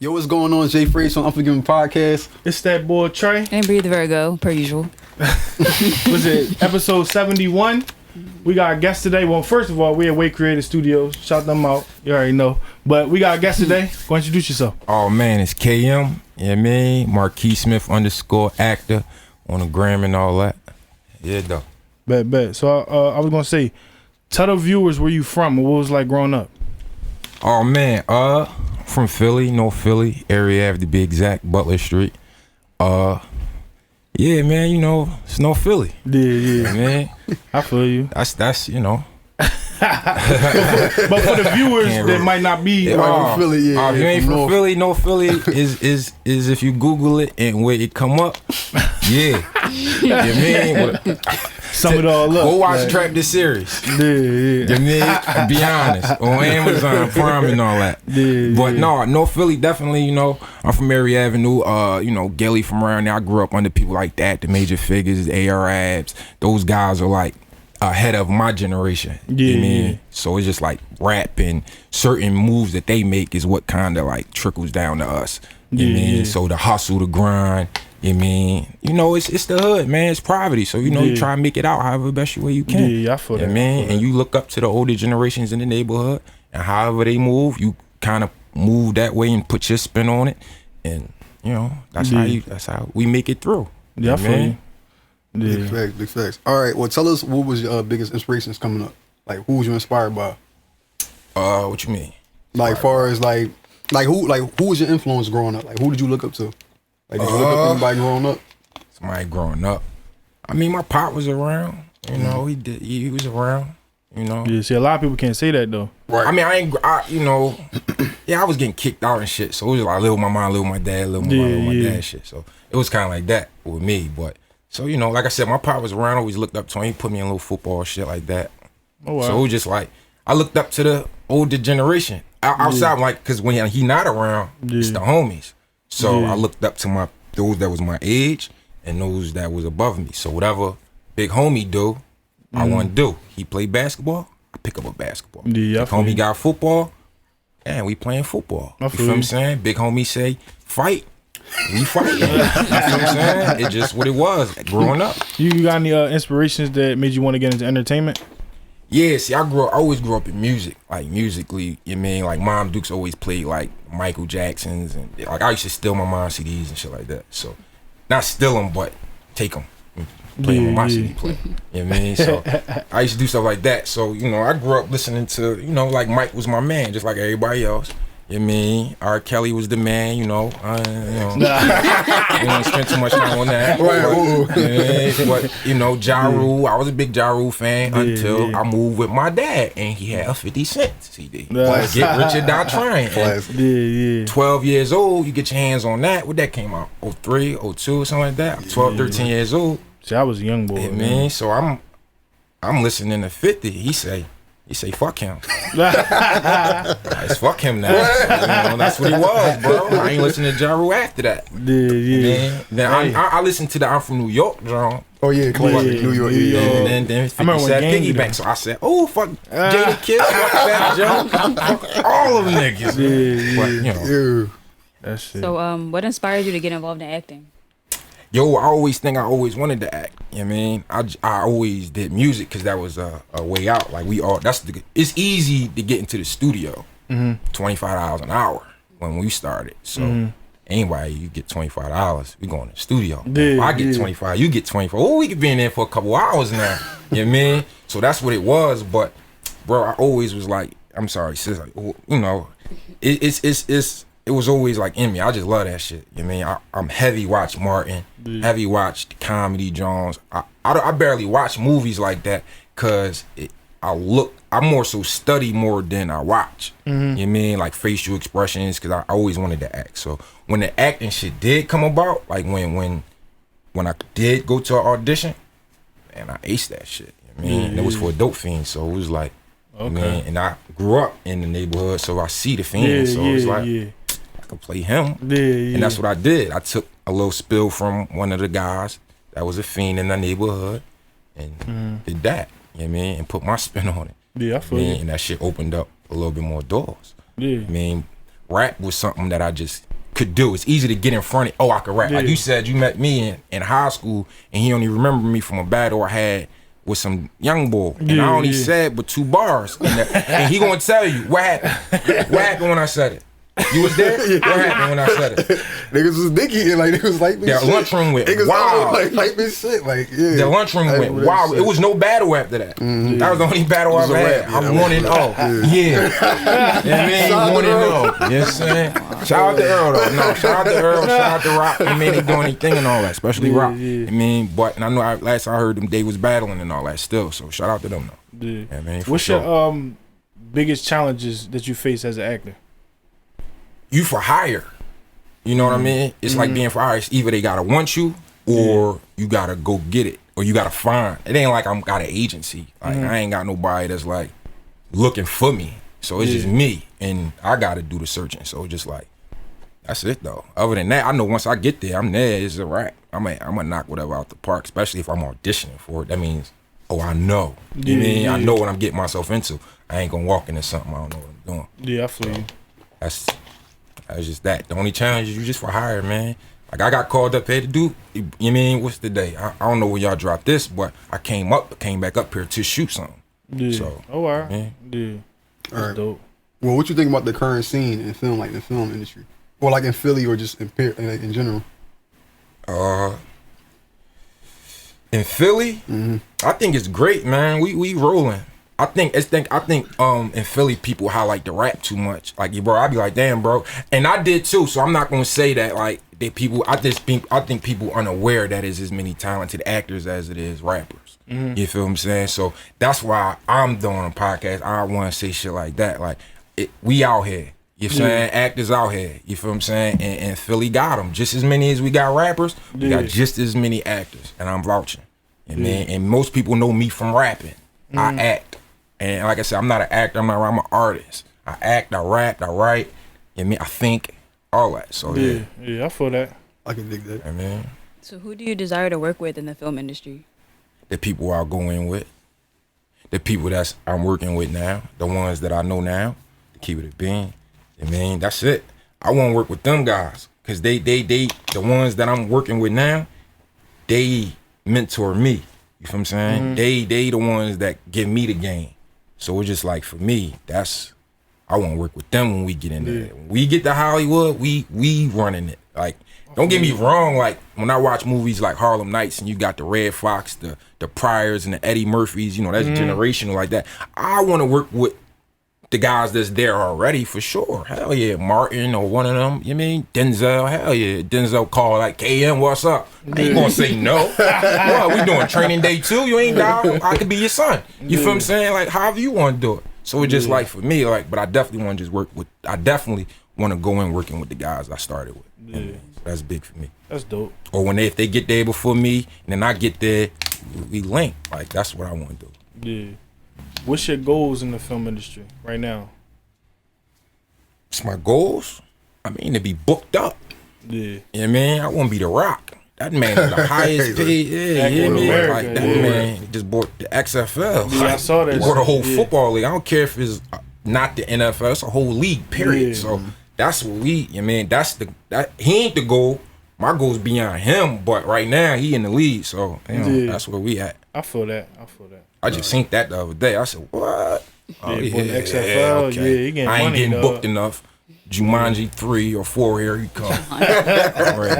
Yo, what's going on? Jay Frace on Unforgiven podcast. It's that boy Trey. And Breathe Virgo, per usual. Was it episode 71? We got a guest today. Well, first of all, we at Way Creative Studios. Shout them out. You already know. But we got a guest today. Go introduce yourself. Oh man, it's KM. Yeah, man. Marquis Smith _actor on the gram and all that. Yeah, though. Bet. So I was gonna say, tell the viewers where you from and what it was like growing up. Oh man, from Philly, North Philly area, to be exact, Butler Street. Yeah, man, you know, it's North Philly. Yeah, man. I feel you. That's you know. But for the viewers that might not be from Philly, yeah. If you ain't from Philly, North Philly is if you Google it and where it come up, yeah. You mean? Sum it all up. Go watch Trap the series. Yeah. You mean? Be honest. On Amazon Prime and all that. Yeah. But no, North Philly definitely, you know, I'm from Mary Avenue, you know, Gilly from around there. I grew up under people like that, the Major Figures, AR Abs. Those guys are like ahead of my generation. Yeah. You mean? So it's just like rap and certain moves that they make is what kind of like trickles down to us. You mean? So the hustle, the grind. You mean, you know, it's the hood, man. It's poverty, so you know you try and make it out however best way you can. Yeah, I feel that. Man, and you look up to the older generations in the neighborhood, and however they move, you kind of move that way and put your spin on it, and you know that's how we make it through. Yeah, I feel you. Yeah. Big facts. All right, well, tell us what was your biggest inspirations coming up? Like, who was you inspired by? What you mean? Like, far as like who was your influence growing up? Like, who did you look up to? Like, did you look up to anybody growing up? Somebody growing up. I mean, my pop was around. You know, he was around. You know. Yeah. See, a lot of people can't say that though. Right. I mean, you know, I was getting kicked out and shit. So it was like live with my mom, live with my dad, live with my mom, live with my dad shit. So it was kind of like that with me. But so you know, like I said, my pop was around. Always looked up to him. He put me in a little football shit like that. Oh, wow. So it was just like I looked up to the older generation. Outside, like, cause when he not around, it's the homies. So I looked up to those that was my age and those that was above me. So whatever big homie do, I want to do. He play basketball, I pick up a basketball. Yeah, big homie got football, and we playing football. You feel what I'm saying? Big homie say fight, we fight. You feel what I'm saying? It's just what it was growing up. You got any inspirations that made you want to get into entertainment? Yeah, see, I always grew up in music, like musically. You mean, like Mom Dukes always played like Michael Jackson's, and like I used to steal my mom's CDs and shit like that. So, not steal them, but take them, play them on my CD player. You know what I mean? So I used to do stuff like that. So you know, I grew up listening to, you know, like Mike was my man, just like everybody else. You know what I mean? R. Kelly was the man, you know. You know, we don't spend too much time on that. But you know, Ja Rule, I was a big Ja Rule fan until I moved with my dad, and he had a 50 Cent CD. Get Rich or Die Trying. 12 years old, you get your hands on that. What that came out? 03, 02, something like that. I'm 12, 13 years old. See, I was a young boy. Yeah, man. So I'm listening to 50. He say fuck him. It's fuck him now. You know, that's what he was, bro. I ain't listening to Ja Rule after that. Yeah. Then I listened to the I'm from New York drum. Oh yeah, classic. New York. And then 50 said piggyback. So I said, oh fuck Jada Kiss, fuck Fat Joe, fuck all of them niggas. But you know. That shit. So, what inspired you to get involved in acting? Yo, I always wanted to act. You know what I mean? I always did music because that was a way out. Like it's easy to get into the studio. $25 an hour when we started. So anybody, you get $25, we going to the studio. If I get 25, you get 24. Oh, we could be in there for a couple hours now. You know what I mean? So that's what it was. But bro, I always was like, I'm sorry, sis, like, you know, it was always like in me. I just love that shit. You know what I mean? I'm heavy watch Martin, heavy watch the comedy Jones. I barely watch movies like that because I more so study more than I watch. You know what I mean? Like facial expressions, because I always wanted to act. So when the acting shit did come about, like when I did go to an audition, and I aced that shit. You know what I mean? And it was for a dope fiend, so it was like, man, and I grew up in the neighborhood, so I see the fiend, so it was like, I could play him. And that's what I did. I took a little spill from one of the guys that was a fiend in the neighborhood and did that. You know what I mean? And put my spin on it. Yeah, I feel you. And that shit opened up a little bit more doors. Yeah. I mean, rap was something that I just could do. It's easy to get in front of, oh, I could rap. Like you said, you met me in high school, and he only remembered me from a battle I had with some young boy. And I only said but 2 bars. And he gonna tell you, what happened? What happened when I said it? You was there? What happened when I said it? Niggas was dick eating, like niggas like this. The lunchroom went Niggas wild. like this shit, like yeah. The lunchroom went wild. It was no battle after that. That was the only battle I've had. I'm 1-0. Yeah. You know what I mean? 1-0. You know what I'm saying? Shout out to Earl though. No, shout out to Earl, shout out to Rock. I mean, they doing anything and all that, especially Rock. I mean, but and I know last I heard them, they was battling and all that still. So shout out to them though. Yeah. I mean, what's your biggest challenges that you face as an actor? You for hire. You know what I mean? It's like being for hire. It's either they gotta want you or you gotta go get it. Or you gotta find. It ain't like I'm got an agency. Like I ain't got nobody that's like looking for me. So it's just me. And I gotta do the searching. So it's just like that's it though. Other than that, I know once I get there, I'm there, it's a wrap. I'm gonna knock whatever out the park, especially if I'm auditioning for it. That means, oh, I know. You know what I mean? I know what I'm getting myself into. I ain't gonna walk into something I don't know what I'm doing. Yeah, I feel you. That's just that. The only challenge is you just for hire, man. Like I got called up here to do, you know what I mean? What's the day? I don't know when y'all dropped this, but I came back up here to shoot something. Yeah. So, all right. Man. Yeah. That's all right. Dope. Well, what you think about the current scene in film, like the film industry, or like in Philly, or just in general? In Philly, I think it's great, man. We rolling. I think in Philly people highlight the rap too much. Like, bro, I be like, damn, bro, and I did too. So I'm not gonna say that like they people. I think people unaware that is as many talented actors as it is rappers. You feel what I'm saying? So that's why I'm doing a podcast. I don't want to say shit like that. Like we out here. You feel what I'm saying? Actors out here. You feel what I'm saying? And Philly got them just as many as we got rappers. We got just as many actors, and I'm vouching. And most people know me from rapping. I act. And like I said, I'm not an actor. I'm an artist. I act, I rap, I write. You know what I mean? I think, all that. So yeah, I feel that. I can dig that. I mean, So who do you desire to work with in the film industry? the people I'll go in with, the people that's I'm working with now, the ones that I know now, to keep it a being. You know what I mean? That's it. I want to work with them guys because they the ones that I'm working with now, they mentor me. You feel what I'm saying? They the ones that give me the game. So it's just like for me, I want to work with them when we get in there. When we get to Hollywood, we running it. Like, don't get me wrong. Like when I watch movies like Harlem Nights and you got the Red Fox, the Pryors, and the Eddie Murphys, you know, that's generational like that. I want to work with the guys that's there already for sure. Hell yeah, Martin or one of them. You mean Denzel? Hell yeah, Denzel call like KM, what's up? I ain't gonna say no. What, we doing training day 2? You ain't down? I could be your son. You feel what I'm saying? Like however you want to do it. So it's just like for me, like, but I definitely want to just work with. I definitely want to go in working with the guys I started with. Yeah. So that's big for me. That's dope. Or if they get there before me and then I get there, we link. Like that's what I want to do. Yeah. What's your goals in the film industry right now? It's my goals. I mean, to be booked up. Yeah. You know what I mean? I want to be The Rock. That man is the highest paid. Yeah, you know what I mean? America, Like, that man just bought the XFL. Yeah, I saw that. He bought a whole football league. I don't care if it's not the NFL. It's a whole league, period. Yeah. So that's what you know what I mean? He ain't the goal. My goal's beyond him. But right now, he in the league. So, you know, that's where we at. I feel that. I just seen that the other day. I said, what? Oh, yeah, XFL. Okay. Yeah, he getting I ain't money, getting dog. booked enough. Jumanji 3 or 4, here he come. Right,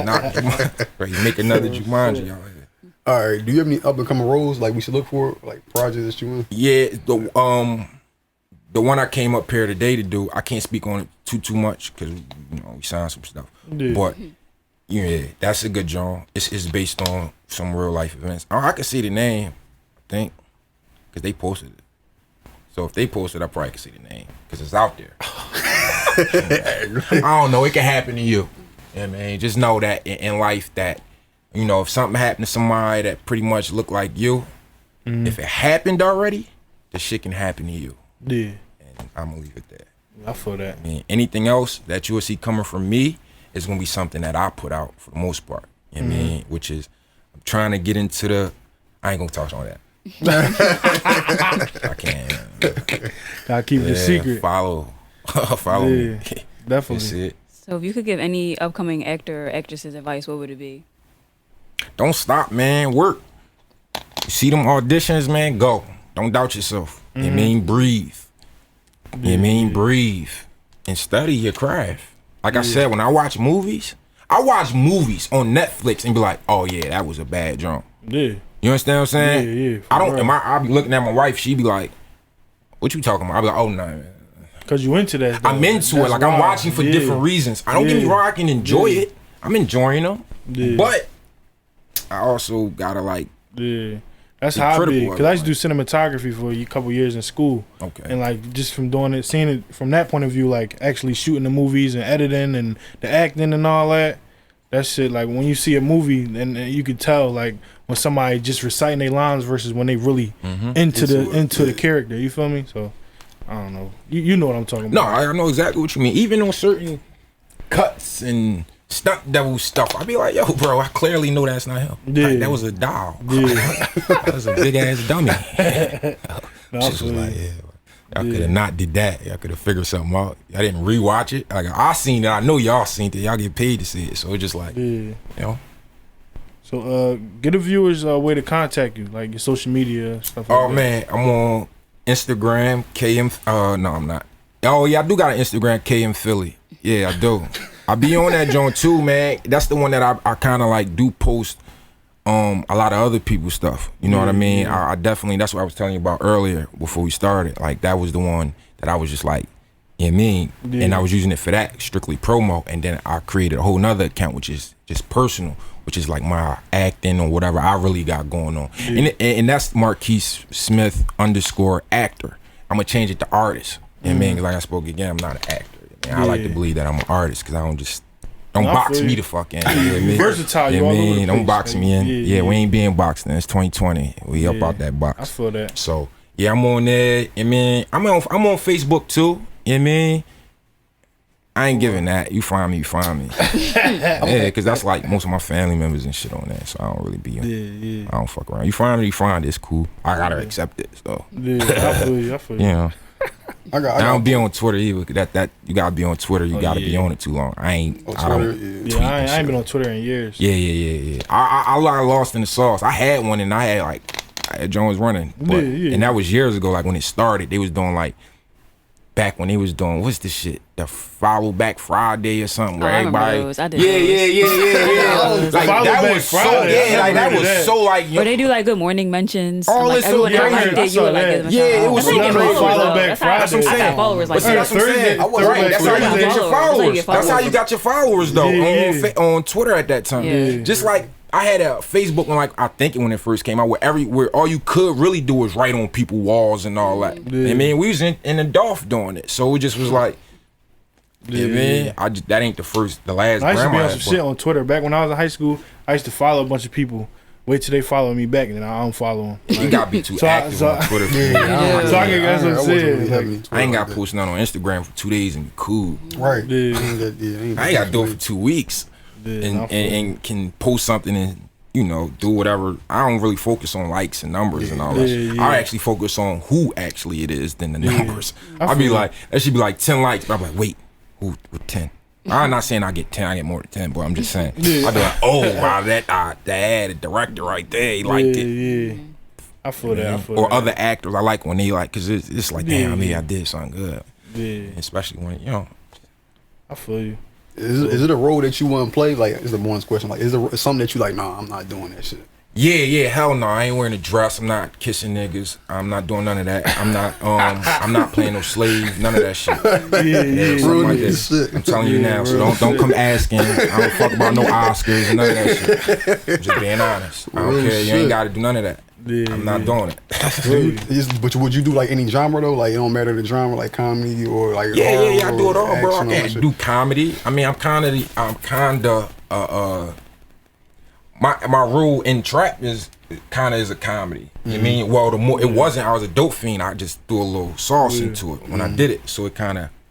make another Jumanji out here. All right. Do you have any up and coming roles like we should look for, like projects that you in? Yeah, the one I came up here today to do, I can't speak on it too much because we signed some stuff. Yeah. But yeah, that's a good joint. It's based on some real life events. I can see the name, I think, because they posted it. So if they posted, I probably can see the name because it's out there. I don't know. It can happen to you. Yeah, man. Just know that in life that, you know, if something happened to somebody that pretty much looked like you, if it happened already, the shit can happen to you. Yeah. And I'm gonna leave it there. I feel that. I mean, anything else that you will see coming from me is gonna be something that I put out for the most part. You know what I mean? Which is, I'm trying to get into I ain't gonna talk on that. I can't. Gotta keep it a secret. Follow me. Definitely. That's it. So if you could give any upcoming actor or actresses advice, what would it be? Don't stop, man. Work. You see them auditions, man? Go. Don't doubt yourself. You mean breathe. You mean breathe. And study your craft. Like I said, when I watch movies on Netflix and be like, oh yeah, that was a bad drum. Yeah. You understand what I'm saying? Yeah. I'll be looking at my wife, she be like, what you talking about? I'll be like, oh no, man. Cause you into that. Though. I'm into it. Like I'm watching for different reasons. I don't get me wrong, I can enjoy it. I'm enjoying them. Yeah. But I also gotta like That's how I be. Cause I used to do cinematography for a couple years in school. Okay. And like just from doing it, seeing it from that point of view, like actually shooting the movies and editing and the acting and all that. That shit, like when you see a movie and you can tell like when somebody just reciting their lines versus when they really into the character. You feel me? So I don't know. You know what I'm talking about. No, I know exactly what you mean. Even on certain cuts and stunt devil stuff, I be like, yo, bro, I clearly know that's not him. Yeah. Like, that was a doll. Yeah. That was a big ass dummy. Just was like, y'all could have not did that. Y'all could have figured something out. Y'all didn't rewatch it. Like I seen it. I know y'all seen it. Y'all get paid to see it. So it's just like, you know. So get the viewers a way to contact you, like your social media stuff. Like that. Man, I'm on Instagram, KM. No, I'm not. Oh yeah, I do got an Instagram, KM Philly. Yeah, I do. I be on that joint too, man. That's the one that I kind of like do post a lot of other people's stuff. You know what I mean? I definitely, that's what I was telling you about earlier before we started. Like that was the one that I was just like, you know what I mean? And I was using it for that, strictly promo. And then I created a whole nother account, which is just personal, which is like my acting or whatever I really got going on. And that's Marquis Smith _actor. I'm gonna change it to artist. You know what I mean? Cause like I spoke again, I'm not an actor. I like to believe that I'm an artist because I don't box me the fuck in. You know what I mean? Versatile, you know what I mean? Don't box me in. Yeah, we ain't being boxed in. It's 2020. We up out that box. I feel that. So yeah, I'm on there. I mean, I'm on Facebook too. You know what I mean? I ain't giving that. You find me, you find me. Yeah, because that's like most of my family members and shit on there. So I don't really be. I don't fuck around. You find me, you find it. It's cool. I gotta accept it. So yeah, I feel you. You know. I don't be on Twitter either. That you gotta be on Twitter. You gotta be on it too long. I ain't. I ain't been on Twitter in years. Yeah. I lost in the sauce. I had one and I had Jones running, but and that was years ago. Like when it started, they was doing like back when they was doing what's this shit? The Follow Back Friday or something where everybody. I did those. Like that was so like that was so like. Or they do like good morning mentions. All like, this so everyone liked it. You were like, it was so crazy. Follow Back Friday. That's what I'm saying. Followers like that's what I'm saying. That's how you get your followers. That's how you got your followers though on Twitter at that time. Just like. I had a Facebook when I think when it first came out where all you could really do was write on people's walls and all that. I mean, we was in the Dolph doing it, so it just was like, man, that ain't the last. I used to be on some shit on Twitter back when I was in high school. I used to follow a bunch of people. Wait till they follow me back, and then I unfollow them. You gotta be too active on Twitter. That's what I'm saying. I ain't got to post nothing on Instagram for 2 days and be cool. Right. I ain't got to do it for 2 weeks. And can post something and do whatever. I don't really focus on likes and numbers and all that shit. I actually focus on who actually it is than the numbers. I'll be like, that should be like 10 likes, but I'm like, wait, who with 10? I'm not saying I get 10, I get more than 10, but I'm just saying I'll be like, oh wow, that director right there, he liked it. Yeah. I feel that. Or other actors I like when they like, cause it's like, damn, I did something good. Yeah. Especially when I feel you. Is it a role that you want to play? Like, is the one's question. Like, is it something that you like? Nah, I'm not doing that shit. Yeah, hell no. I ain't wearing a dress. I'm not kissing niggas. I'm not doing none of that. I'm not playing no slave. None of that shit. Something like that. I'm telling you now. So don't come asking. I don't fuck about no Oscars and none of that shit. I'm just being honest. I don't care. You ain't got to do none of that. I'm not doing it. But would you do like any genre though? Like it don't matter the genre, like comedy or like I do it all, bro. I can't do comedy. I mean, I'm kinda my role in trap is kinda is a comedy. You mean? Well, the more it wasn't, I was a dope fiend. I just threw a little sauce into it when I did it. So it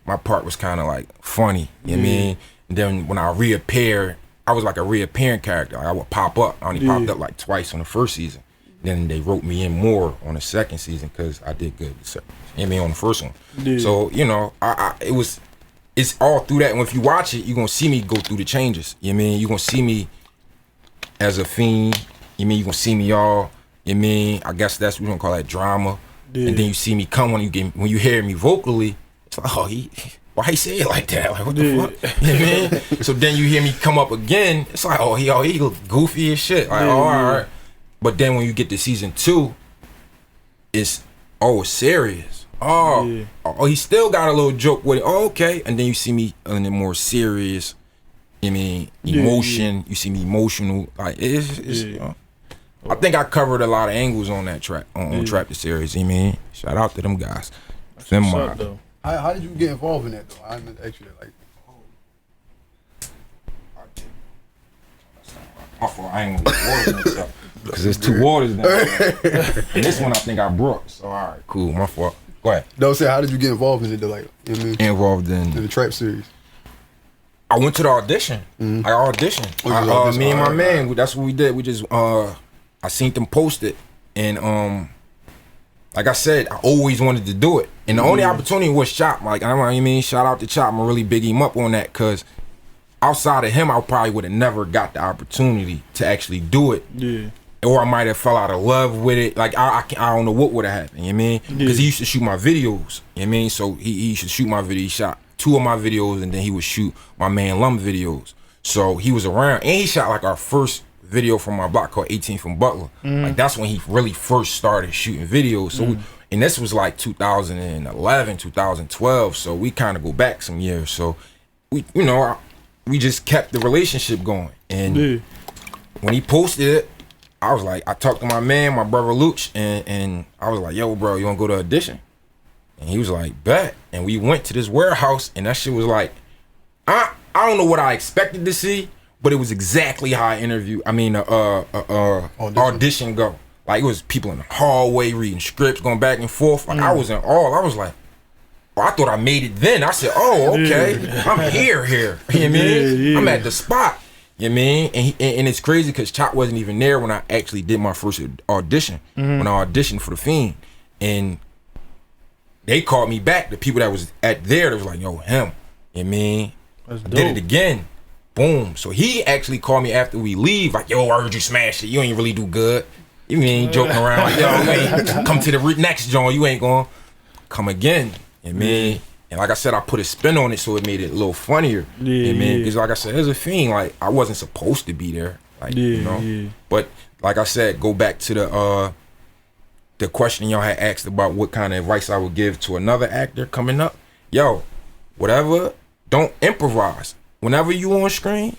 my part was kinda like funny. You know what I mean? And then when I reappeared, I was like a reappearing character. Like I would pop up. I only popped up like twice on the first season. Then they wrote me in more on the second season because I did good. So, on the first one. So I it was it's all through that. And if you watch it, you're gonna see me go through the changes. You know what I mean? You're gonna see me as a fiend. You know what I mean? You're gonna see me all. You know what I mean? I guess that's what we're gonna call that drama. Yeah. And then you see me come when you hear me vocally, it's like, oh, why he say it like that? Like, what the fuck? You know what I mean? So then you hear me come up again, it's like, oh, he look goofy as shit. Like, all right. But then when you get to season 2, it's serious. Oh, he still got a little joke with it. Oh, okay. And then you see me in the more serious, you know what I mean, emotion. You see me emotional. Like, it's I think I covered a lot of angles on that track, on Trap the Series. You know what I mean? Shout out to them guys. How did you get involved in that though? I didn't actually My fault. I ain't gonna get water mixed up because there's 2 waters down there. And this one I think I brought. So all right, cool. My fault. Go ahead. No, say how did you get involved in it though? Like, you know what I mean? Involved in the Trap Series. I went to the audition. I auditioned. Me and my man. That's what we did. We just I seen them post it, and like I said, I always wanted to do it, and the only opportunity was Chop. Like, I mean, shout out to Chop. I'm really big him up on that, cause outside of him, I probably would have never got the opportunity to actually do it. Yeah. Or I might have fell out of love with it. Like, I don't know what would have happened. You know what I mean? Because he used to shoot my videos. You know what I mean? So he used to shoot my video. He shot 2 of my videos, and then he would shoot my man Lum videos. So he was around, and he shot like our first video from my block called 18 from Butler. Like, that's when he really first started shooting videos. So and this was like 2011, 2012. So we kind of go back some years. So we, you know, we just kept the relationship going. And when he posted it, I was like, I talked to my man, my brother Luch, and I was like, yo, bro, you wanna go to audition? And he was like, bet. And we went to this warehouse, and that shit was like, I don't know what I expected to see, but it was exactly how audition go. Like, it was people in the hallway reading scripts, going back and forth. Like, I was in awe. I was like, I thought I made it then. I said, oh, okay, I'm here. You know what I mean? I'm at the spot. You know what I mean? And it's crazy because Chop wasn't even there when I actually did my first audition, when I auditioned for The Fiend. And they called me back. The people that was there was like, yo, him. You know what I mean? I did it again. Boom. So he actually called me after we leave, like, yo, I heard you smash it. You ain't really do good. You mean joking around, like, yo, you ain't come to the next joint. You ain't gonna come again. You know what I mean? And like I said, I put a spin on it so it made it a little funnier. You know what I mean? Because like I said, there's a Fiend. Like, I wasn't supposed to be there. Like, you know? But like I said, go back to the question y'all had asked about what kind of advice I would give to another actor coming up. Yo, whatever, don't improvise. Whenever you on screen,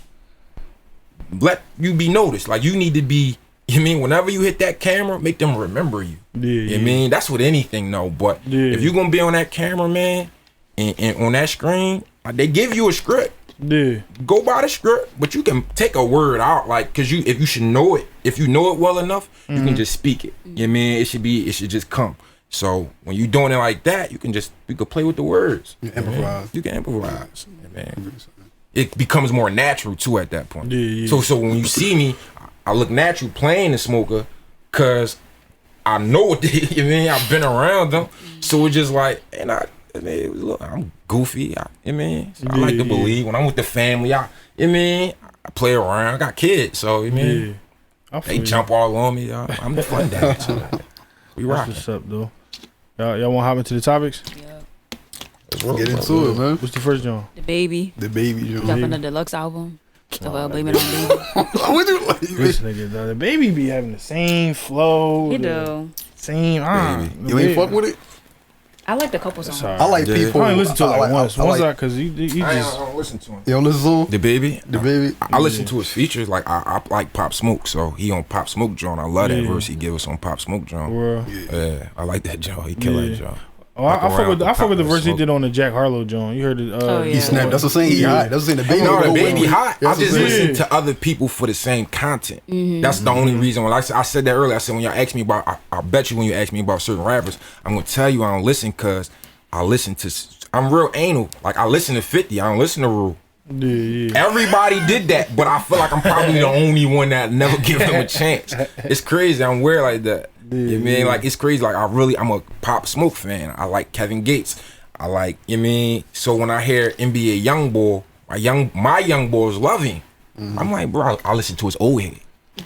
let you be noticed. Like, you need to be, you know what I mean, whenever you hit that camera, make them remember you. You know what I mean? That's with anything though. But if you're gonna be on that camera, man, and on that screen, like, they give you a script. Go by the script, but you can take a word out, like, cause if you should know it, if you know it well enough, you can just speak it. You know what I mean? It should just come. So when you doing it like that, you can play with the words. You can improvise. You can improvise. Man. It becomes more natural too at that point. So when you see me, I look natural playing the Smoker, cause I know what you know what I mean. I've been around them, so it's just like, and I'm goofy. I like to believe when I'm with the family. You know what I mean, I play around. I got kids, so you know what I mean, they jump all on me. I'm the fun dad. We rocking. What's up, though? Y'all want to hop into the topics? Yeah. Let's get into it, man. What's the first joint? The Baby. The Baby joint. Dropping the deluxe album. So blame it on Baby. What you like? This nigga, the Baby be having the same flow. He do. Same. You ain't fuck with it? I like the couple songs. I like people. I only listen to it like once. Once because you just. I don't listen to him. You don't listen to him? The Baby? The Baby? I listen to his features. Like, I like Pop Smoke, so he on Pop Smoke joint. I love that verse he give us on Pop Smoke joint. Yeah, I like that joint. He kill that joint. Oh, I fuck with the verse he did on the Jack Harlow joint. You heard it? He snapped. That's what I'm saying. He hot. That's what I'm saying. The Baby. No, the Baby hot. I just listen to other people for the same content. That's the only reason. When I said that earlier, I said when y'all ask me about, I bet you when you ask me about certain rappers, I'm gonna tell you I don't listen because I listen to. I'm real anal. Like, I listen to 50. I don't listen to Rule. Everybody did that, but I feel like I'm probably the only one that never give them a chance. It's crazy. I'm weird like that. You know what I mean? Like, it's crazy. Like, I'm a Pop Smoke fan. I like Kevin Gates. I like, you know what I mean? So when I hear NBA Youngboy, my young boys love him. I'm like, bro, I listen to his old head.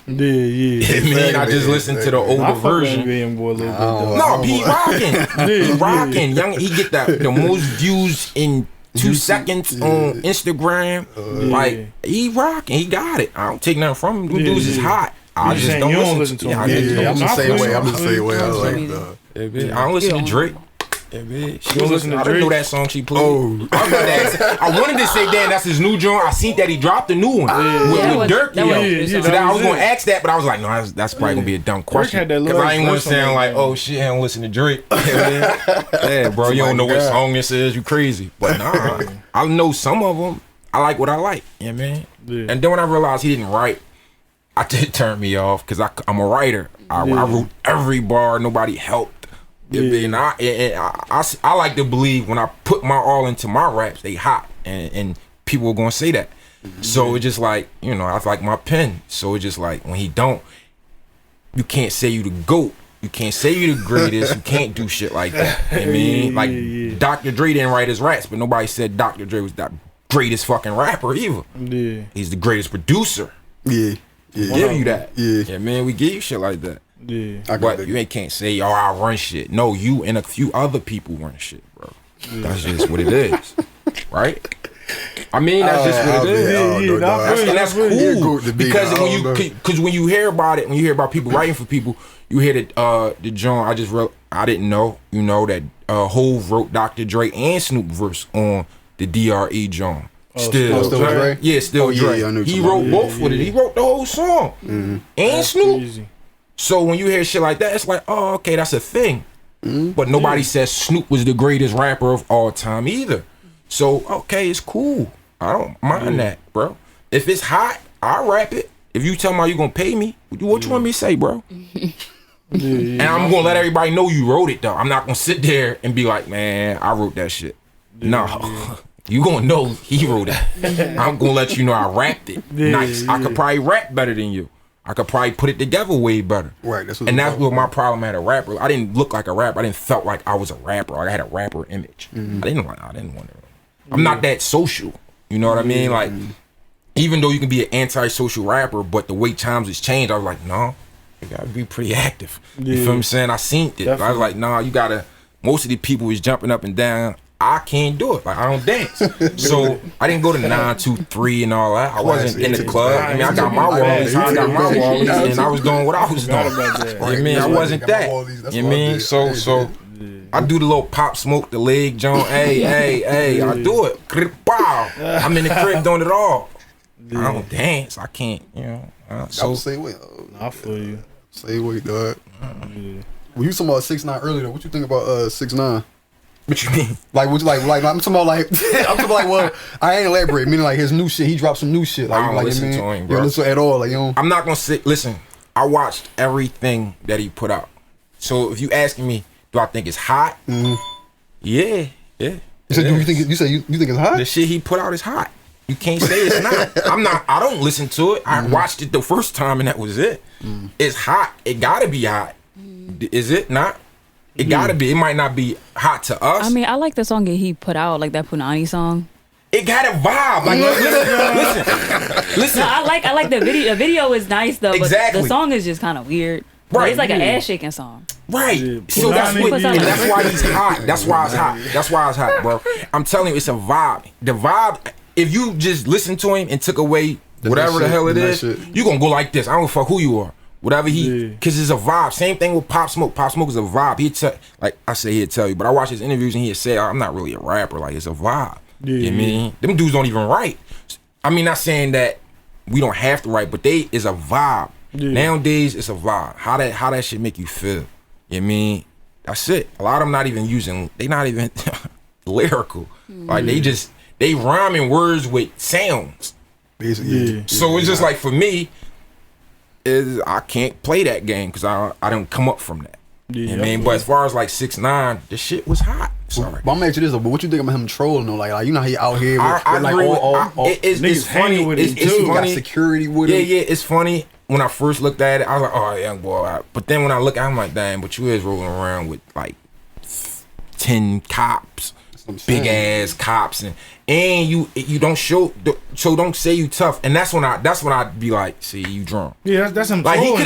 Yeah. I just listen to the older version. No, he rocking. He rocking. He get the most views in 2 seconds on Instagram. Like, he rocking. He got it. I don't take nothing from him. Them dudes is hot. I just don't listen to him. I'm the same way. I don't listen to Drake. She was listening to Drake. I didn't know that song she played. I wanted to say, damn, that's his new joint. I seen that he dropped a new one with Dirk. So I was going to ask that, but I was like, no, that's probably going to be a dumb question. Because I ain't want to sound like, oh shit, I don't listen to Drake. Yeah, bro, you don't know what song this is. You crazy. But nah, I know some of them. I like what I like. You know what I mean? Yeah. And then when I realized he didn't write, it turned me off because I'm a writer. I wrote every bar. Nobody helped. And I like to believe when I put my all into my raps, they hot, and people are gonna say that. So it's just like, you know, I like my pen. So it's just like when he don't, you can't say you the GOAT. You can't say you the greatest. You can't do shit like that. You know what I mean? Like Dr. Dre didn't write his raps, but nobody said Dr. Dre was the greatest fucking rapper either. Yeah. He's the greatest producer. Yeah. We give you that. Yeah, man, we give you shit like that. Yeah. But you can't say, oh, I run shit. No, you and a few other people run shit, bro. That's just what it is. Right? I mean, that's just what it is. And that's cool. Because when you hear about it, when you hear about people writing for people, you hear that the John I didn't know, you know, that Hove wrote Dr. Dre and Snoop verse on the DRE John. Still Dre? Yeah, Still Dre. Yeah, he wrote both with it. He wrote the whole song. And that's Snoop. Crazy. So when you hear shit like that, it's like, oh, okay, that's a thing. But nobody says Snoop was the greatest rapper of all time either. So, okay, it's cool. I don't mind that, bro. If it's hot, I'll rap it. If you tell me you gonna pay me, what you want me to say, bro? And I'm gonna let everybody know you wrote it, though. I'm not gonna sit there and be like, man, I wrote that shit. No. You gonna know he wrote it. I'm gonna let you know I rapped it. Nice. I could probably rap better than you. I could probably put it together way better. Right. That's what my problem at a rapper. I didn't look like a rapper. I didn't felt like I was a rapper. Like I had a rapper image. I didn't want to. I'm not that social. You know what I mean? Like, even though you can be an anti-social rapper, but the way times has changed, I was like, no, you gotta be pretty active. You feel what I'm saying? I seen it. I was like, nah, you gotta. Most of the people is jumping up and down. I can't do it. Like, I don't dance. So I didn't go to 923 and all that. I wasn't in the club. I mean, I got my wallies, and I was doing what I was doing. You know what I mean? I wasn't that. You know what I mean? So I do the little Pop Smoke, the leg joint. Hey, I do it. I'm in the crib doing it all. I don't dance. I can't, you know. So say what? I feel you. Say what, dog. When you talking about 6ix9ine earlier, what you think about 6ix9ine? What you mean? Like, what you like? I'm talking about like, well, I ain't elaborate. Meaning like his new shit. He dropped some new shit. Like, I don't listen to him, bro. You don't listen at all. Like, you know. I'm not gonna say. Listen, I watched everything that he put out. So if you asking me, do I think it's hot? Yeah. You said, you think it's hot? The shit he put out is hot. You can't say it's not. I don't listen to it. I watched it the first time and that was it. It's hot. It gotta be hot. Is it not? It gotta be. It might not be hot to us. I mean, I like the song that he put out, like that Punani song. It got a vibe. Like, listen. No, I like the video. The video is nice though, exactly. But the song is just kind of weird. Right. It's like an ass shaking song. Right. So that's why he's hot. That's why it's hot, bro. I'm telling you, it's a vibe. The vibe. If you just listen to him and took away whatever the hell it is, you gonna go like this. I don't fuck who you are. Whatever because it's a vibe. Same thing with Pop Smoke. Pop Smoke is a vibe. Like I say, he'd tell you, but I watch his interviews and he'd say, I'm not really a rapper. Like, it's a vibe. You know what I mean? Them dudes don't even write. I mean, not saying that we don't have to write, but they is a vibe. Nowadays, it's a vibe. How that shit make you feel? You know what I mean? That's it. A lot of them not even lyrical. Like, they rhyming words with sounds. Basically. So it's just like, for me, I can't play that game because I don't come up from that. You know what I mean? But as far as like 6ix9ine, this shit was hot. Sorry. But I'm asking you this, but what you think about him trolling though? Like you know how he out here with, I agree with, it's funny with it too. He got security with him. Yeah, it's funny. When I first looked at it, I was like, oh, young boy. But then when I look, I'm like, damn, but you is rolling around with like 10 cops big ass cops and you don't show, so don't say you tough, and that's when I'd be like, see, you drunk. Yeah, that's him. Like he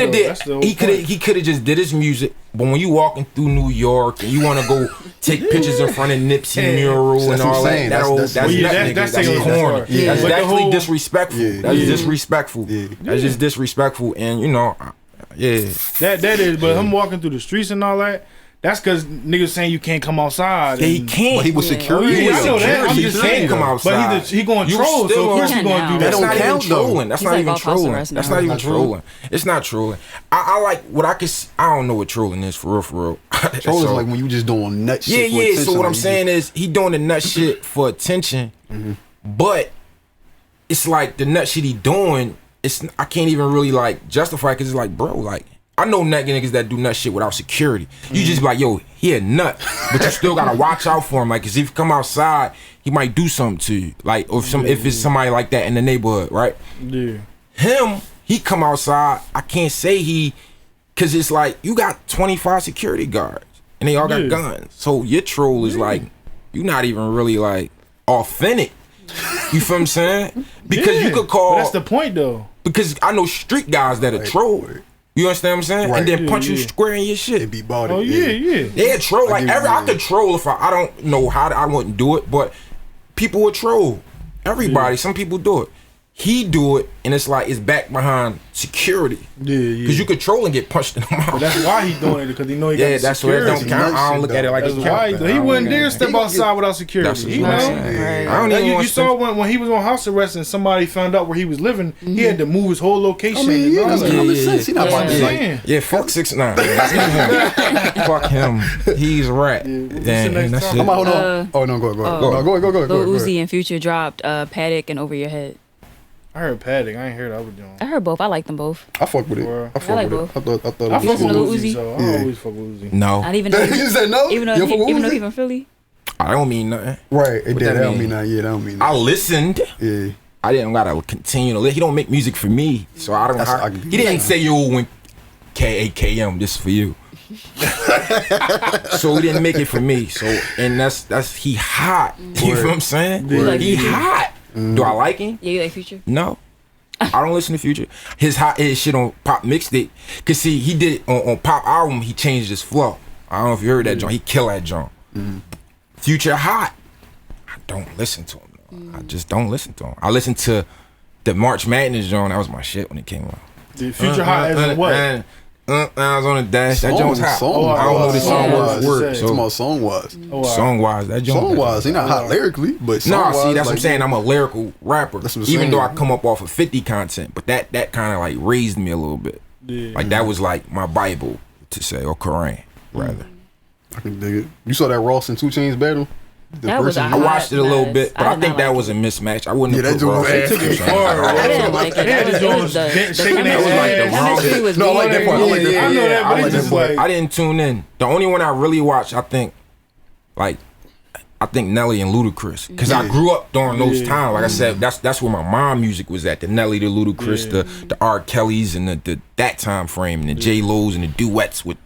could have just did his music, but when you walking through New York and you want to go take pictures in front of Nipsey mural and all that, that's corny. That's definitely disrespectful. That's disrespectful. That's just disrespectful, and you know, that is. But him walking through the streets and all that. That's because niggas saying you can't come outside. Yeah, he can't. But he was security. I know that. I'm just saying. Come outside. But he going to troll, so of course he going to do that. That's not even trolling. That's not even trolling. That's not even trolling. It's not trolling. I like what I don't know what trolling is for real. Trolling is like when you just doing nut shit for attention. So what I'm saying is he doing the nut shit for attention, but it's like the nut shit he doing, I can't even really like justify it because it's like, bro, like, I know niggas that do nut shit without security. You just be like, yo, he a nut, but you still gotta watch out for him. Like, cause if you come outside, he might do something to you. Like, or if it's somebody like that in the neighborhood, right? Yeah. Him, he come outside. I can't say cause it's like you got 25 security guards and they all got guns. So your troll is like, you not even really like authentic. You feel what I'm saying? Because you could call. But that's the point though. Because I know street guys that are troll. You understand what I'm saying? Right. And then punch you square in your shit. And be bought it. Oh yeah. Yeah, troll. Like I could troll if I don't know how I wouldn't do it, but people would troll. Everybody, some people do it. He do it, and it's like it's back behind security. Yeah. Because you could troll and get punched in the mouth. But that's why he doing it, because he know he got that's security. Where it don't count. I don't look at it like it's why he wouldn't dare step outside without security. That's what I'm saying. I don't even you saw when he was on house arrest and somebody found out where he was living, he had to move his whole location. I mean, that's common sense. He not about to like, fuck 6ix9ine. Fuck him. He's a rat. Damn, that's it. Hold on. Oh no, go ahead. Lil Uzi and Future dropped Paddock and Over Your Head. I heard Paddock. I ain't heard the other one. I heard both. I like them both. I fuck with it. I like both. I thought I fuck with Lil Uzi. So I always fuck with Uzi. No. Not even though you said no. Even though he from Philly. I don't mean nothing. Right. That don't mean nothing. Yeah, that don't mean nothing. I listened. Yeah. I didn't gotta continue to listen. He don't make music for me, so I don't. He didn't say, yo, when KAKM, this is for you. So he didn't make it for me. So and that's he hot. You feel what I'm saying? He hot. Do I like him? Yeah, you like Future? No. I don't listen to Future. His shit on Pop mixtape. Cause see, he did on Pop album, he changed his flow. I don't know if you heard that joint. He killed that joint. Future hot. I don't listen to him though. I just don't listen to him. I listened to the March Madness joint. That was my shit when it came out. Did Future hot as in what? I was on the dash. That joint was hot. I don't know the song word. So about song wise. Song wise, that joint. Song wise, he not hot lyrically, but song wise. No, see, that's what I'm saying. I'm a lyrical rapper. That's what I'm even saying. though I come up off of 50 content, but that kind of like raised me a little bit. Yeah. Like that was like my Bible to say, or Quran rather. I can dig it. You saw that Ross and 2 Chainz battle? I watched it a little bit, but I think that was a mismatch. I wouldn't have put Ross. They took it far. I didn't like it. Chemistry was no, I like that part. I like that part. I know that, but it's just like I didn't tune in. The only one I really watched, I think Nelly and Ludacris, because I grew up during those times. Like I said, that's where my mom music was at. The Nelly, the Ludacris, the R. Kellys, and the that time frame, and the J. Lo's and the duets with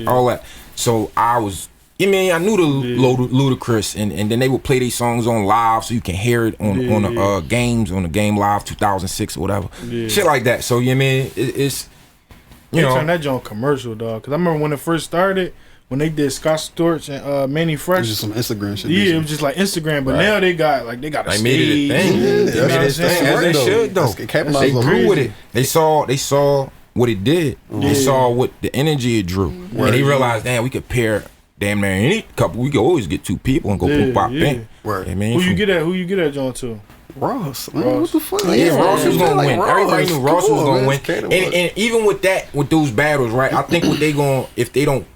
all that. So I was. I mean, I knew the Ludacris, and then they would play these songs on live, so you can hear it on the games, on the Game Live 2006 or whatever, shit like that. So you know what I mean, it's they turned that joint commercial, dog. Because I remember when it first started, when they did Scott Storch and Manny Fresh, it was just some Instagram shit. Yeah, it was just like Instagram, but now they got a they stage. made it a thing. They made it a thing, as they should though. They grew with it. They saw what it did. They saw what the energy it drew, and they realized, damn, we could pair. Damn near any couple, we could always get 2 people and go pop in. Right. I mean, Who you get at John to? Ross. Man, what the fuck? Ross was gonna win. Everybody knew Ross was gonna win. And even with those battles, right? I think what they going, if they don't,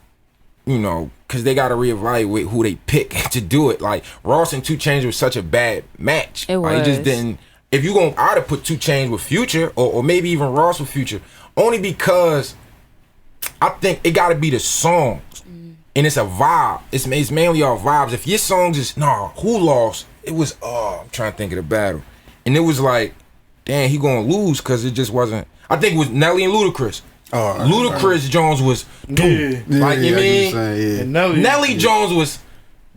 because they gotta reevaluate who they pick to do it. Like Ross and 2 Chainz was such a bad match. It was. Like, just didn't. If you gonna, I'd have put 2 Chainz with Future, or maybe even Ross with Future, only because I think it gotta be the songs. And it's a vibe. It's mainly all vibes. If your songs is who lost? It was I'm trying to think of the battle, and it was like, damn, he gonna lose because it just wasn't. I think it was Nelly and Ludacris. Ludacris Jones was you mean? And Nelly Jones was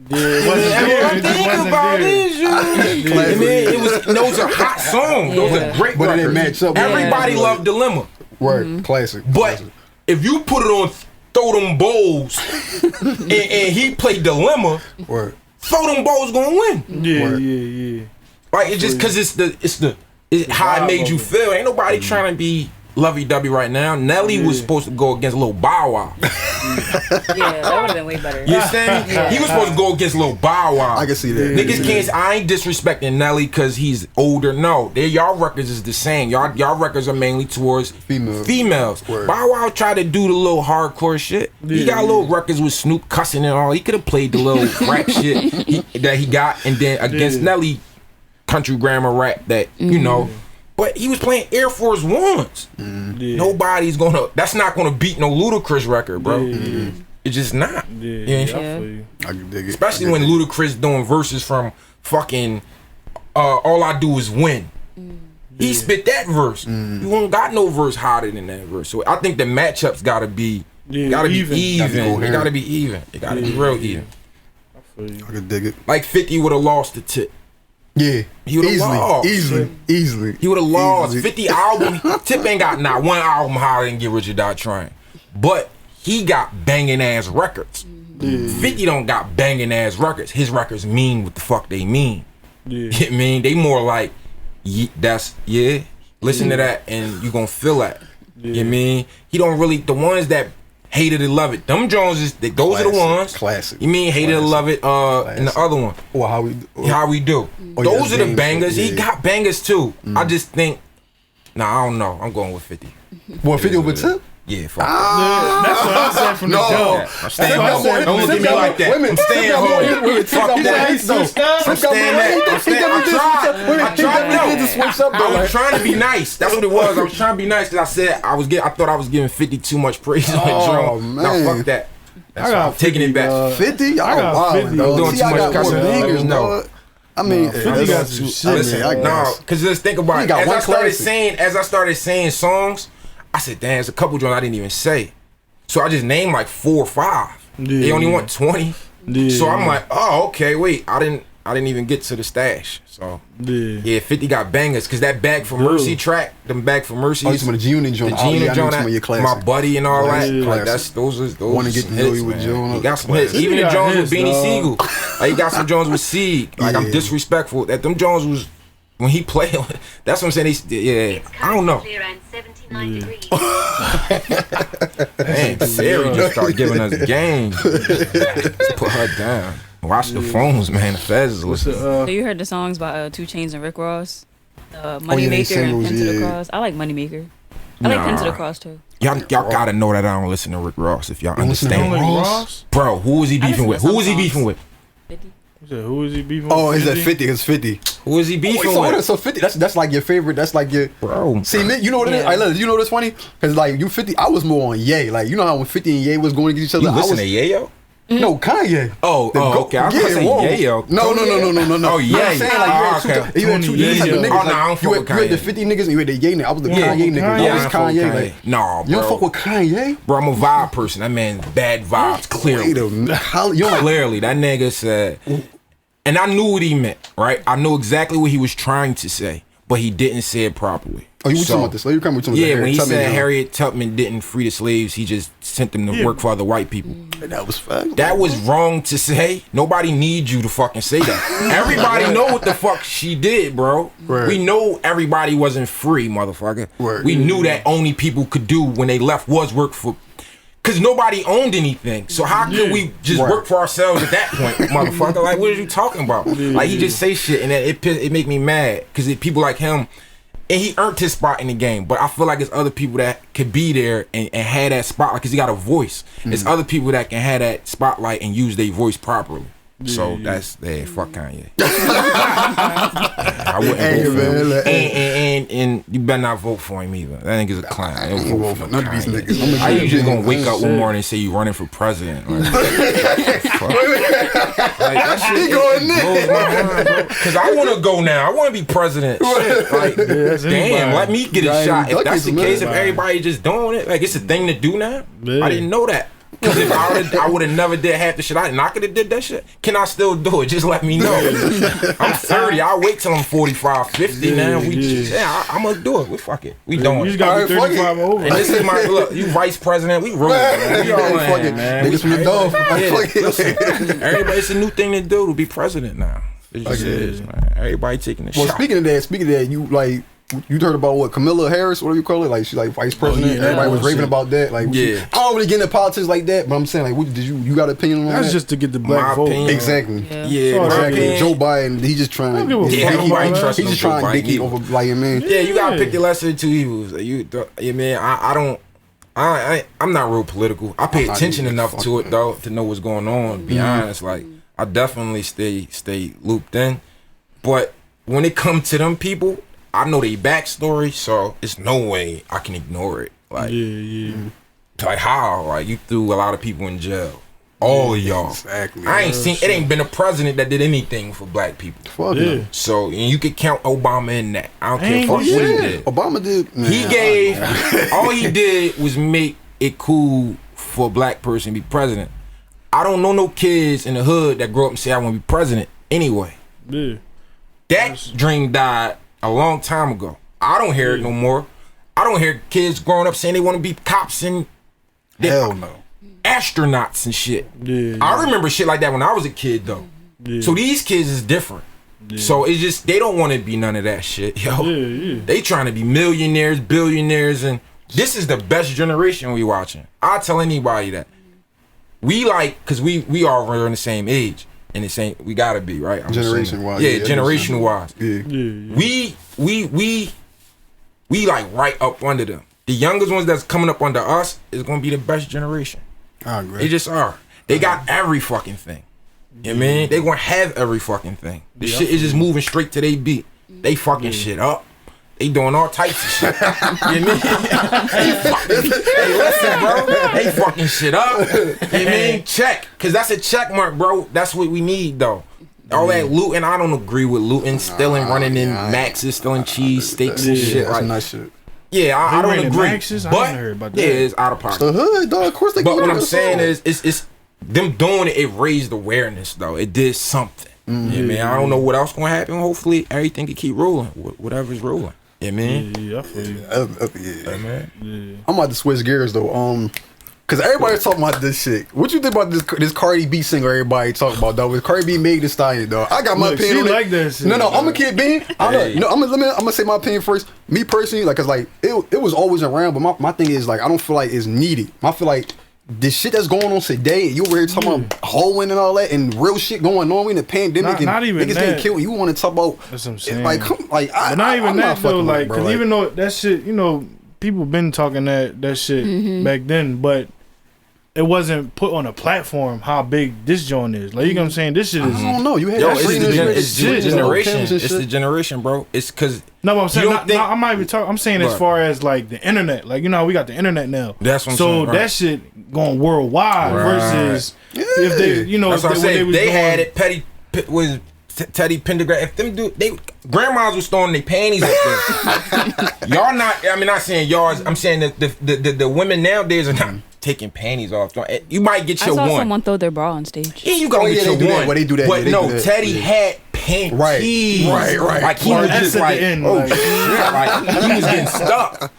Yeah, it wasn't there. It just wasn't there. And then it was those are hot songs. Those are great But it records. didn't match up. Everybody loved Dilemma. Word, classic. But if you put it on Throw Them Bowls and he played Dilemma, Word. Throw Them Bowls gonna win. Yeah. Like it's just cause it's how it made you feel. Ain't nobody trying to be lovey-dovey right now. Nelly was supposed to go against Lil Bow Wow. Yeah, that would have been way better. You understand me? He was supposed to go against Lil Bow Wow. I can see that. Niggas can't. I ain't disrespecting Nelly because he's older. No, y'all records is the same. Y'all records are mainly towards females. Word. Bow Wow tried to do the little hardcore shit. He got little records with Snoop cussing and all. He could have played the little rap shit that he got, and then against Nelly, country grammar rap that you know. But he was playing Air Force Ones. Nobody's gonna. That's not gonna beat no Ludacris record, bro. It's just not. I feel you. I can dig it. Especially when Ludacris doing verses from fucking All I Do Is Win. He spit that verse. You don't got no verse hotter than that verse. So I think the matchups gotta be even. It gotta be even. It gotta be real even. I feel you. I can dig it. Like 50 would have lost the Tip. Yeah, He would have lost. Easily. He would have lost. Easily. 50 album. Tip ain't got not one album hotter than Get Rich or Die Trying. But he got banging ass records. 50 don't got banging ass records. His records mean what the fuck they mean. You mean they more like listen to that and you gonna feel that. You mean he don't really the ones that Hated It Love It. Them Joneses, those are the ones. Classic. You mean Hated It Love It and the other one. Or How We Do. Those are the bangers. He got bangers too. I just think I don't know. I'm going with 50. What, 50 over Tip? Yeah, fuck That's what I said from the jump. I'm staying back. Don't look at me like that. I'm staying home. Fuck that. I'm staying back. I tried. I was trying to be nice. That's what it was. I was trying to be nice because I said I thought I was giving 50 too much praise on the drum. Now fuck that. That's why I'm taking it back. 50? I got 50. I'm doing too much cussing. Niggas, No. I mean, 50 got some shit. Listen, no, because just think about it. As I started saying songs, I said, damn, there's a couple joints I didn't even say. So I just named like 4 or 5. They only want 20. So I'm like, oh, okay, wait, I didn't even get to the stash. So yeah, 50 got bangers because that Bag for Mercy track, them Bag for Mercy. Oh, you talking about the G-Unit joint? The G-Unit joint, my buddy and all that. Like those Want to get to know you with Jones? He got some hits. Even the Jones with Beanie Siegel. Like he got some Jones with Sieg. Like I'm disrespectful. That them Jones was when he played. That's what I'm saying. I don't know. Man, Siri just started giving us game. Let's put her down. Watch the phones, man. The feds is listening. So you heard the songs by 2 Chainz and Rick Ross? Moneymaker and Pin to the Cross. I like Moneymaker. I like Pin to the Cross too. Y'all gotta know that I don't listen to Rick Ross if y'all understand. Ross? Bro, who was he beefing with? Who was he beefing with? 50. Who is he beefing with? Oh, is that 50? It's 50. Who is he beefing with? So 50, that's like your favorite, that's like your... Bro. See, you know what it is? I love it. You know what's funny? Because like you 50, I was more on Ye. Like, you know how when 50 and Ye was going against each other? You listen to Yayo? No, Kanye. Okay. I was gonna say Yayo. No. Oh, yeah. I'm saying like you had two different type of niggas. Oh, no, I don't fuck with You had the Kanye. 50 niggas and you had the Ye nigga. I was the Kanye nigga. I was Kanye. Like, no, bro. you don't fuck with Kanye? Bro, I'm a vibe person. That man's bad vibes, clearly. Clearly, that nigga said... And I knew what he meant, right? I knew exactly what he was trying to say, but he didn't say it properly. Oh, you were talking about the slave crime? Yeah, when he said Harriet Tubman didn't free the slaves, he just sent them to work for other white people. That was fact. That was wrong to say. Nobody needs you to fucking say that. Everybody know what the fuck she did, bro. Right. We know everybody wasn't free, motherfucker. Right. We knew that only people could do when they left was work for... Because nobody owned anything. So how could we just work for ourselves at that point, motherfucker? Like, what are you talking about? Like, he just say shit, and it make me mad. Because people like him, and he earned his spot in the game. But I feel like it's other people that could be there and have that spotlight, because he got a voice. It's other people that can have that spotlight and use their voice properly. So that's fuck Kanye. I wouldn't vote for him. And you better not vote for him either. That nigga's a clown. I don't vote for none of these niggas. How you just gonna wake up one morning and say you running for president? Like, that shit blows my mind, bro. Cause I wanna go now. I wanna be president. Shit. Like, damn, let me get a shot. If that's the case, if everybody just doing it, like it's a thing to do now. I didn't know that. Because if I would have never did half the shit, I could have did that shit. Can I still do it? Just let me know. I'm 30. I'll wait till I'm 45, 50 now. I'm going to do it. We fuck it. We doing it. You just got to be 35 over. And this is my, look, you vice president. We rolling, man. We all in, man. Niggas from the dog. Everybody, it's a new thing to do to be president now. It just is, man. Everybody taking the shot. Well, speaking of that, you like you heard about what Kamala Harris, whatever you call it, like she's like vice president. Everybody was raving about that. Like, I don't really get into politics like that, but I'm saying like, did you got an opinion on that? That's just to get the black vote. Exactly. Yeah, exactly. Joe Biden, he just trying. He's just trying to dick over like man. Yeah, you gotta pick your lesser of two evils. Man, I'm not real political. I pay attention enough to it though to know what's going on. To be honest, like I definitely stay looped in, but when it comes to them people, I know their backstory, so it's no way I can ignore it. Like, like how? Like you threw a lot of people in jail, all of y'all. Exactly. I ain't seen. It ain't been a president that did anything for black people. Fuck no. So and you could count Obama in that. I don't care what he did. Obama did. He gave. All he did was make it cool for a black person to be president. I don't know no kids in the hood that grow up and say I want to be president anyway. Yeah. That dream died a long time ago. I don't hear it no more. I don't hear kids growing up saying they want to be cops and hell no, astronauts and shit. I remember shit like that when I was a kid though. So these kids is different. So it's just they don't want to be none of that shit, yo. They trying to be millionaires, billionaires, and this is the best generation we watching. I tell anybody that. We like, cause we all are in the same age. And the same, we gotta be right. Generation wise, generational wise. We like right up under them. The youngest ones that's coming up under us is gonna be the best generation. I agree. They just are. They got every fucking thing. You know what I mean? They gonna have every fucking thing. The shit is just moving straight to their beat. They fucking shit up. They doing all types of shit. You know what I mean? Hey, listen, bro. They fucking shit up. You know what I mean? Check. Because that's a check mark, bro. That's what we need, though. All that looting, I don't agree with looting, stealing, running in Max's, stealing cheese, steaks and shit. That's nice shit. Yeah, I don't agree. Max's? But I ain't heard about that. Yeah, it's out of pocket. The hood, dog. Of course they. But what I'm saying is, it's them doing it. It raised awareness, though. It did something. You know what I mean? I don't know what else gonna happen. Hopefully, everything can keep rolling. Whatever's rolling. Yeah, man. Yeah, I feel you. Yeah, man. Yeah. I'm about to switch gears though. Cause everybody's talking about this shit. What you think about this Cardi B singer? Everybody talking about though. With Cardi B made the Stallion though. I got my opinion on it. Like that shit. No, I'm a kid being. I'm gonna say my opinion first. Me personally, like, cause like it was always around, but my thing is like I don't feel like it's needed. I feel like this shit that's going on today, you over here talking about hoeing and all that, and real shit going on. We in the pandemic, not even niggas that. getting killed. You want to talk about? That's what I'm saying. Like, but not even that though. Like, cause even though that shit, you know, people been talking that shit back then, but it wasn't put on a platform how big this joint is. Like, you know what I'm saying? This shit is. I don't know. You had it's the generation. It's the generation, bro. It's cause. No, but I'm saying I'm not even talking. I'm saying as far as like the internet, like, you know, we got the internet now. That's what I'm saying. So that shit going worldwide versus if they, you know, that's what I'm saying. They had it. Teddy Pendergrass. If them grandmas was throwing their panties up there. Y'all not. I mean, not saying y'all. I'm saying that the women nowadays are not taking panties off. You might get your one. I saw someone throw their bra on stage. Yeah, you gonna get your one. Well, they do that. But no, Teddy had panties. Right. Like he was just like, like he was getting stuck.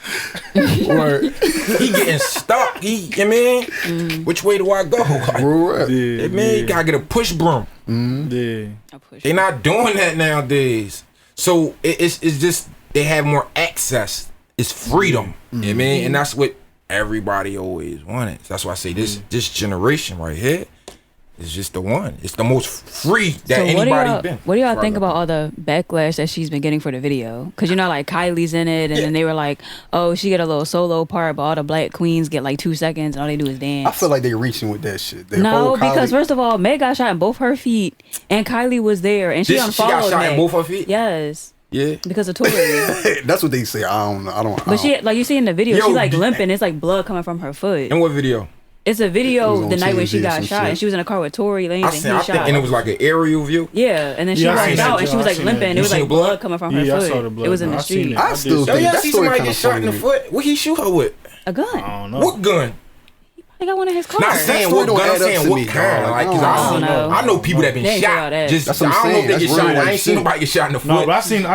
He getting stuck. I mean, which way do I go? Like, you gotta get a push broom. They not doing that nowadays. So it's just they have more access. It's freedom. You know what I mean? And that's what everybody always wanted. That's why I say this generation right here is just the one. It's the most free that anybody's been. What do y'all think about all the backlash that she's been getting for the video? Because, you know, like Kylie's in it, and then they were like, oh, she get a little solo part, but all the black queens get like 2 seconds, and all they do is dance. I feel like they reaching with that shit. No, because first of all, Meg got shot in both her feet, and Kylie was there, and she unfollowed She got shot Meg. in both her feet? Yes. Yeah. Because of Tory. That's what they say. I don't. But she, like you see in the video, she like limping. It's like blood coming from her foot. In what video? It's a video the night when she got shot, and she was in a car with Tory Lanez, and he shot. And it was like an aerial view. Yeah, and then she walked out, and she was like limping. It was like blood coming from her foot. I saw the blood. It was in the street. I still think see somebody get shot in the foot. What he shoot her with? A gun. I don't know. What gun? They got one in his car. Not saying what gun, I'm saying what kind. Like, cause I know people that been shot. Just I don't know if they get shot. I ain't seen nobody get shot in the foot. No, but I seen.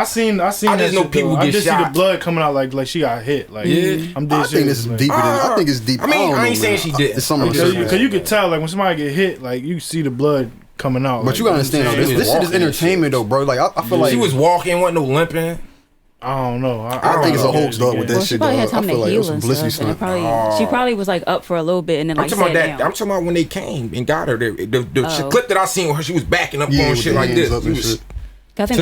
I just know people get shot. I just see the blood coming out like she got hit. Like, I'm dead. I think this is deeper than. I think it's deep. I mean, I ain't saying she did. It's something because you could tell like when somebody get hit, like you see the blood coming out. But you gotta understand, this shit is entertainment though, bro. Like I feel like she was walking, wasn't no limping. I don't know. I think it's a hoax though with that shit. She probably had time to heal and stuff. She probably was like up for a little bit and then like sat down. I'm talking about when they came and got her. The clip that I seen with her, she was backing up on shit like this. I think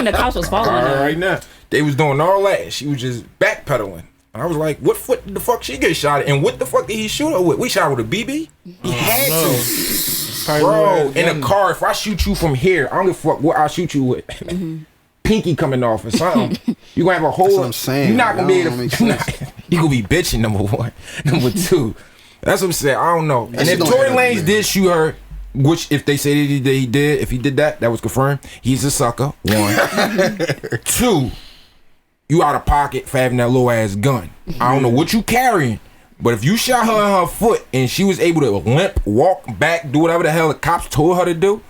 the cops was following her right now. They was doing all that. She was just backpedaling. And I was like, what foot the fuck she get shot at? And what the fuck did he shoot her with? We shot her with a BB? He had to. Bro, in a car, if I shoot you from here, I don't give a fuck what I shoot you with. Pinky coming off or something. You gonna have a whole. That's what I'm saying. You're not gonna be able to. You gonna be bitching, number one. Number two. That's what I'm saying. I don't know. And if Tory Lanez did shoot her, which if they say that he did, if he did that was confirmed. He's a sucker. One. Two. You out of pocket for having that little ass gun. I don't know what you carrying, but if you shot her in her foot and she was able to limp, walk back, do whatever the hell the cops told her to do,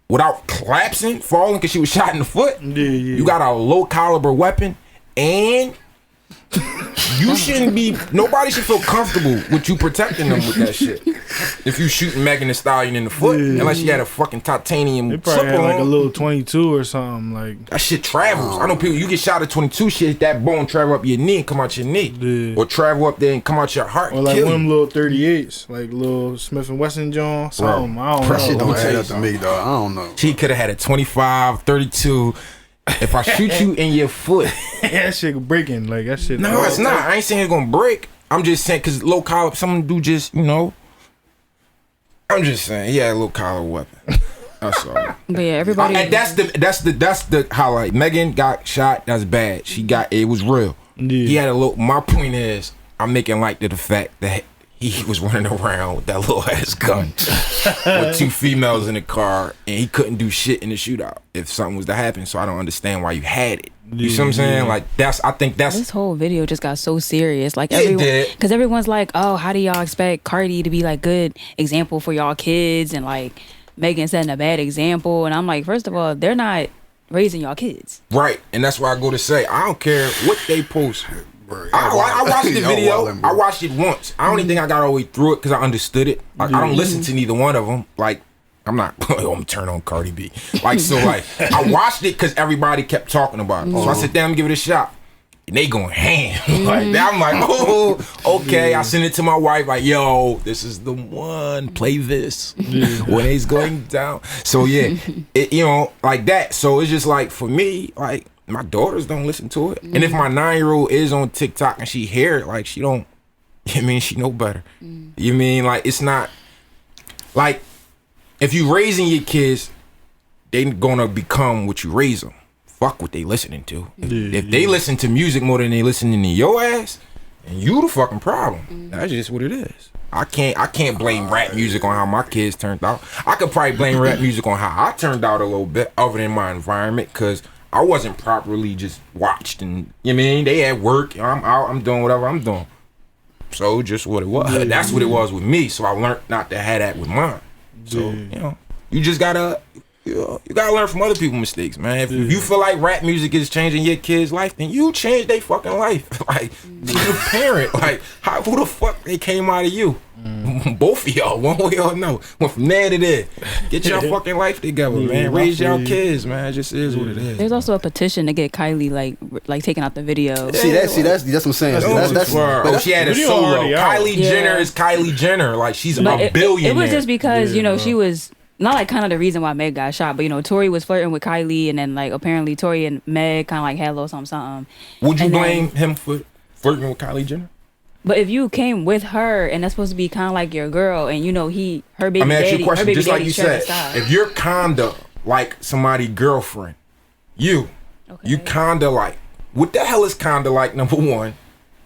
without collapsing, falling because she was shot in the foot, you got a low caliber weapon, and you shouldn't be. Nobody should feel comfortable with you protecting them with that shit. If you shooting Megan Thee Stallion in the foot, unless she had a fucking titanium. They probably had like a little 22 or something like. That shit travels. I know people. You get shot at 22, shit that bone travel up your knee and come out your knee, or travel up there and come out your heart. Or like one of them little 38s, like little Smith and Wesson John. Something. I don't know. That shit don't add up to me, dog. I don't know. She could have had a 25, 32. If I shoot you in your foot, that shit breaking. Like that shit. No, it's not. I ain't saying it's gonna break. I'm just saying because low collar, someone do just I'm just saying he had a low collar weapon. That's all. But yeah, everybody. And that's the highlight. Megan got shot. That's bad. She got it was real. Yeah. He had a low. My point is, I'm making light to the fact that he was running around with that little ass gun with two females in the car, and he couldn't do shit in the shootout if something was to happen. So I don't understand why you had it. You see what I'm saying? Like I think that's this whole video just got so serious. Like everyone, because everyone's like, oh, how do y'all expect Cardi to be like good example for y'all kids, and like Megan setting a bad example? And I'm like, first of all, they're not raising y'all kids, right? And that's why I go to say I don't care what they post. I watched the video. I watched it once. I don't even think I got all the way through it because I understood it. Like, I don't listen to neither one of them. Like, I'm not. I'm gonna turn on Cardi B. Like, so like I watched it because everybody kept talking about it. So I sit down and give it a shot. And they going ham. Like I'm like, oh, okay. I send it to my wife. Like, yo, this is the one. Play this when it's going down. So yeah, it, like that. So it's just like for me, like. My daughters don't listen to it. And if my 9-year-old is on TikTok and she hear it, like she don't, she know better. You mean like it's not like if you raising your kids, they gonna become what you raise them. Fuck what they listening to. If they listen to music more than they listening to your ass, and you the fucking problem. That's just what it is. I can't blame rap music on how my kids turned out. I could probably blame rap music on how I turned out a little bit other than my environment because I wasn't properly just watched, and they at work. I'm out. I'm doing whatever I'm doing. So just what it was. That's what it was with me. So I learned not to have that with mine. So you just gotta you gotta learn from other people's mistakes, man. If you feel like rap music is changing your kid's life, then you change their fucking life. Like you're a parent. Like who the fuck they came out of you? Both of y'all, one way or no. Went from there to there. Get your fucking life together, man. Raise y'all kids, man. It just is what it is. There's also a petition to get Kylie like taking out the video. See that's what I'm saying. That's she had a solo. Kylie Jenner is Kylie Jenner. Like she's a billionaire. It was just because she was not like kind of the reason why Meg got shot, but Tory was flirting with Kylie, and then like apparently Tory and Meg kind of like had a little something. Would you blame him for flirting with Kylie Jenner? But if you came with her and that's supposed to be kind of like your girl, and her baby daddy, ask you a question, just like you said, if you're kinda like somebody's girlfriend, you kinda like, what the hell is kinda like? Number one,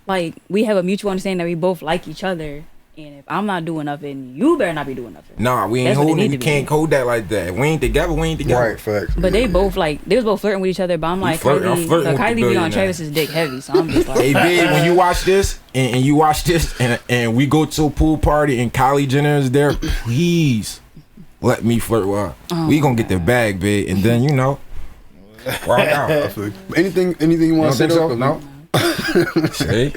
like we have a mutual understanding that we both like each other, And if I'm not doing nothing, you better not be doing nothing. Nah, we ain't holding. We can't code that like that. We ain't together. We ain't together. Right, facts. But they both like they was both flirting with each other. But I'm like, Kylie be on Travis's dick heavy, so I'm just like, hey, babe, when you watch this and you watch this and we go to a pool party and Kylie Jenner is there, please let me flirt with her. We gonna get the bag, babe, and then rock out. Anything you want to say so? No. Say.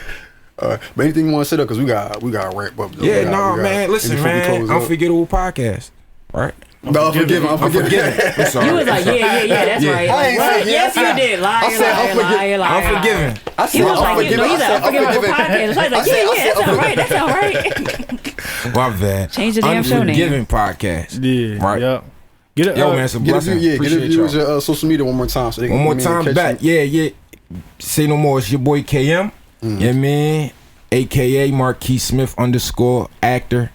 But anything you want to set up, because we got wrap up. Though. Yeah, man. Listen, man. Unforgettable podcast, right? Unforgiven. I'm sorry. You was like, yeah, that's right. I ain't Like, say yes, you did. Liar. Unforgiven. I said Unforgiven. He said Unforgivable podcast. I was like, yeah, that sounds right. My bad. Change the damn show name. Unforgiven podcast. Yeah. Right. Yep. Yo, man, it's a blessing. Get a view with your social media one more time. So they one more time back. Yeah. Say no more. It's your boy KM. Yeah, man. AKA Marquis Smith _ actor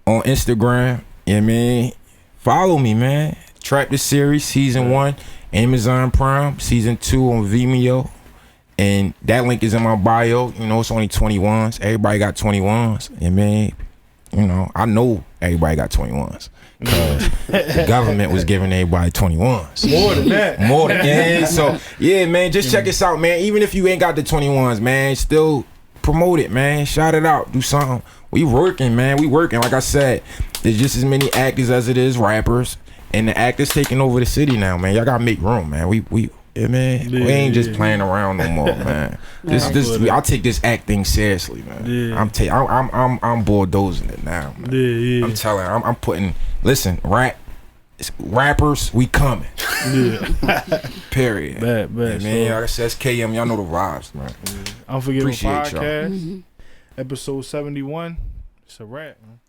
on Instagram. Yeah, man. Follow me, man. Trap the series season 1, Amazon Prime, season 2 on Vimeo, and that link is in my bio. It's only 21s. Everybody got 21s. Yeah, man. I know everybody got 21s. Because the government was giving everybody 21s. More than that. Yeah. So, yeah, man, just check us out, man. Even if you ain't got the 21s, man, still promote it, man. Shout it out. Do something. We working, man. We working. Like I said, there's just as many actors as it is rappers. And the actors taking over the city now, man. Y'all gotta make room, man. We ain't just playing around no more, man. I take this acting seriously, man. Yeah. I'm bulldozing it now, man. Yeah. I'm telling you, I'm putting. Listen, rappers, we coming. Yeah. Period. Bad. Man, like I said, it's KM. Y'all know the vibes, man. Unforgivable Appreciate podcast, episode 71. It's a wrap, man.